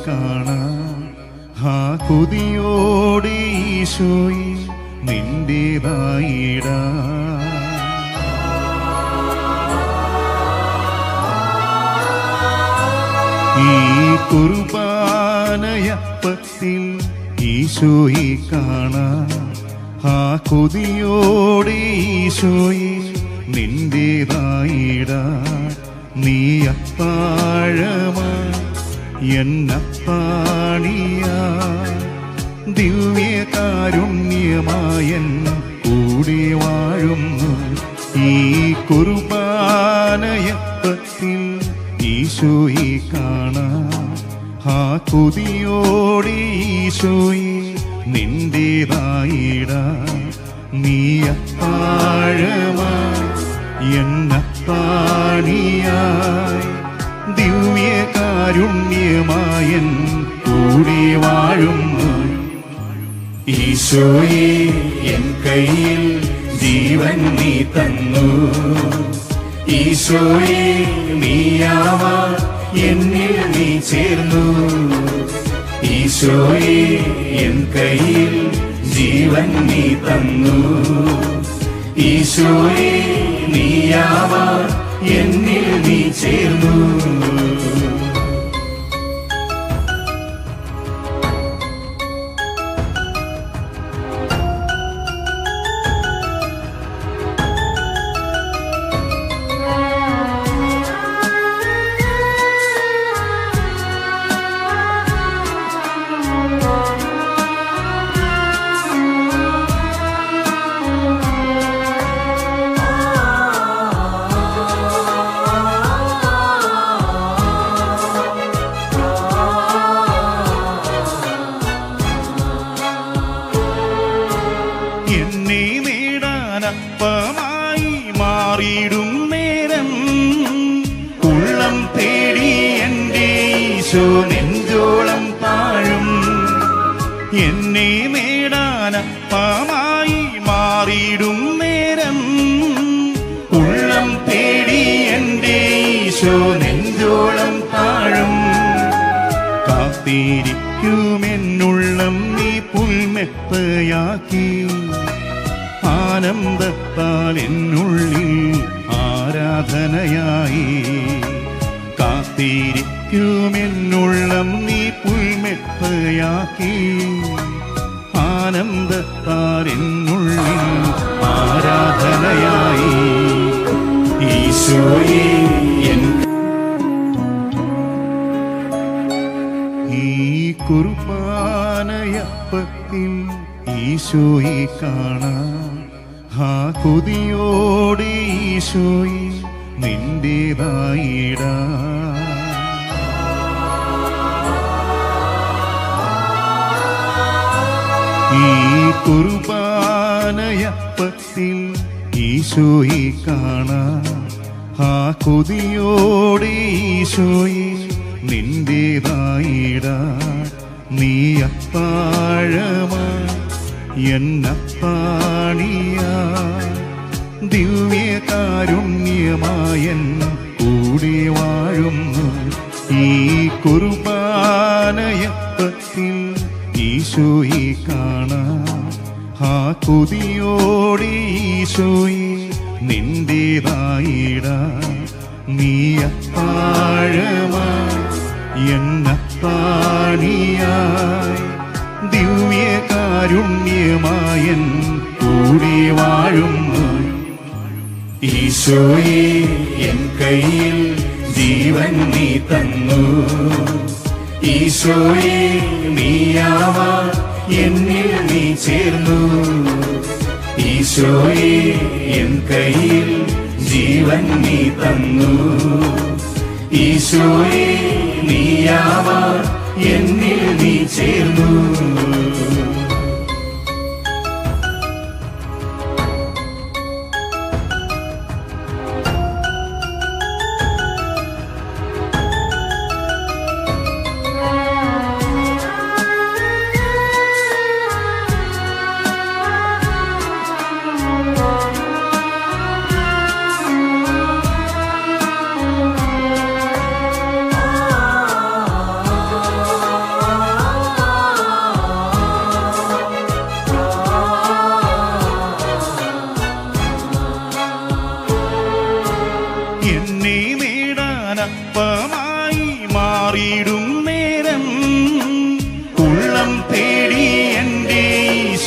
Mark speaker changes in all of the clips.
Speaker 1: കാണാൻ ആ കൊതിയോടെ ഈശോയെ നിന്റേതായിടാ. ഈ കുർബാനയപ്പത്തിൽ ഈശോയെ കാണാൻ ആ കൊതിയോടെ ഈശോയെ നിന്റേതായിടാ. നീ അത്താഴമായി എന്നത്താണിയായി ദിവ്യകാരുണ്യമായൻ കൂടെ വാഴുന്നു. ഈ കുർബാനയപ്പത്തിൽ ഈശോയെ കാണാൻ ആ കൊതിയോടെ ഈശോയെ നിന്റേതായിടാ. നീ അത്താഴമായി എന്നത്താണിയായി ദിവ്യകാരുണ്യമായൻ കൂടെ വാഴുന്നു. ഈശോയെ എൻ കയ്യിൽ ജീവൻ നീ തന്നു. ഈശോയെ നീയാവാ എന്നിൽ നീ ചേർന്നു. ഈശോയെ എൻ കയ്യിൽ ജീവൻ നീ തന്നു. ഈശോയെ നീയാവാ എന്നിൽ നീ ചേർന്നു. എന്നെ നേടാനപ്പമായി മാറിയിടും നേരം ഉള്ളം തേടി എൻ്റെ ഈശോ നെഞ്ചോളം താഴും. എന്നെ നേടാനപ്പമായി മാറിയിടും നേരം ഉള്ളം തേടി എൻ്റെ ഈശോ നെഞ്ചോളം താഴും. കാത്തിരിക്കുമെന്നുള്ളം നീ പുൽമെത്തയാക്കി ആനന്ദത്താൽ എന്നുള്ളിൽ ആരാധനയായി. കാത്തിരിക്കുമെന്നുള്ളം നീ പുൽമെത്തയാക്കി ആനന്ദത്താൽ എന്നുള്ളിൽ ആരാധനയായി. ഈശോയെ എൻ ഈ കുർബാനയപ്പത്തിൽ ഈശോയെ കാണാൻ ആ കൊതിയോടെ ഈശോയെ നിന്റേതായിടാ. ഈ കുർബാനയപ്പത്തിൽ ഈശോയെ കാണാൻ ആ കൊതിയോടെ ഈശോയെ നിന്റേതായിടാ. നീ അത്താഴമായി എന്നത്താണിയായി ദിവ്യകാരുണ്യമായൻ കൂടെ വാഴുന്നു. ഈ കുർബാനയപ്പത്തിൽ ഈശോയെ കാണാൻ ആ കൊതിയോടെ ഈശോയെ നിന്റേതായിടാ. നീ അത്താഴമായി എന്നത്താണിയായി ദിവ്യകാരുണ്യമായൻ കൂടെ വാഴുന്നു. ഈശോയെ എൻ കയ്യിൽ ജീവൻ നീ തന്നു. ഈശോയെ നീയാവാ എന്നിൽ നീ ചേർന്നു. ഈശോയെ എൻ കയ്യിൽ ജീവൻ നീ തന്നു. ഈശോയെ നീയാവാ എന്നിൽ നീ ചേർന്നു.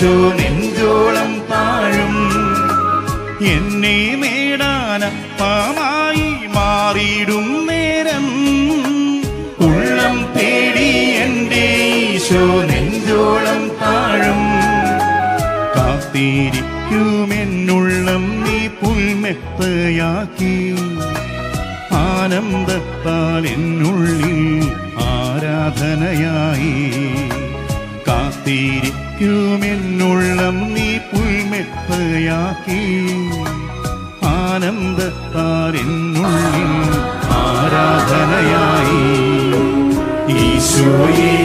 Speaker 1: ഈശോ നെഞ്ചോളം താഴും. എന്നെ നേടാനപ്പമായി മാറിയിടും നേരം ഉള്ളം തേടി എൻ്റെ ഈശോ നെഞ്ചോളം താഴും. കാത്തിരിക്കുമെന്നുള്ളം നീ പുൽമെത്തയാക്കി, ആനന്ദത്താൽ എന്നുള്ളിൽ ആരാധനയായി. കാത്തിരിക്കുമെന്നുള്ളം നീ പുൽമെത്തയാക്കി, ആനന്ദത്താൽ എന്നുള്ളിൽ ആരാധനയായി. ഈശോയെ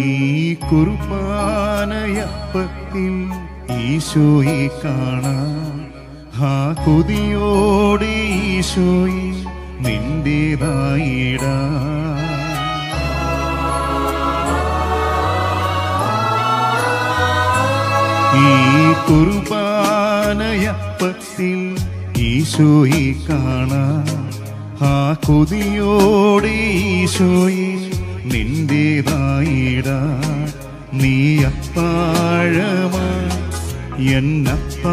Speaker 1: ഈ കുർബാനയപ്പത്തിൽ ഈശോയെ കാണാം. ആ കൊതിയോടെ ഈശോയെ നിന്റേതായിടാ. ഈ കുർബാനയപ്പത്തിൽ ഈശോയെ കാണാം. ആ കൊതിയോടെ ഈശോയെ നിന്റേതായിടാ. നീ അത്താഴമായി എന്നത്താണിയായി,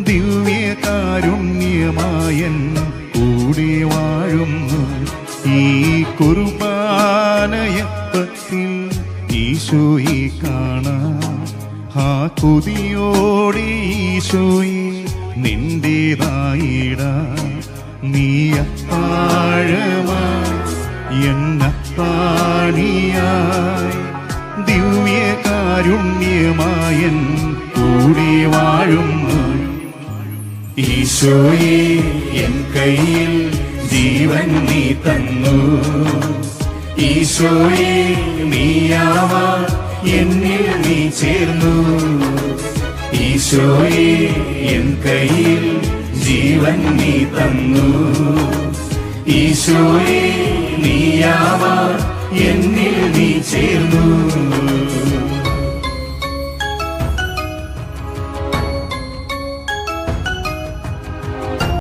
Speaker 1: ദിവ്യകാരുണ്യമായൻ കൂടെ വാഴുന്നു. ഈ കുർബാനയപ്പത്തിൽ ഈശോയെ കാണാം. ആ കൊതിയോടെ ഈശോയെ നിന്റേതായിടാ. നീ അത്താഴമായി എന്നത്താണിയായി, ദിവ്യകാരുണ്യമായൻ കൂടെ വാഴുന്നു. ഈശോയെ എൻ കയ്യിൽ ജീവൻ നീ തന്നു. ഈശോയെ നീയാവാൻ എന്നിൽ നീ ചേർന്നു. ഈശോയെ എൻ കയ്യിൽ ജീവൻ നീ തന്നു. ഈശോയെ നീയാവാൻ എന്നിൽ നീ ചേർന്നു.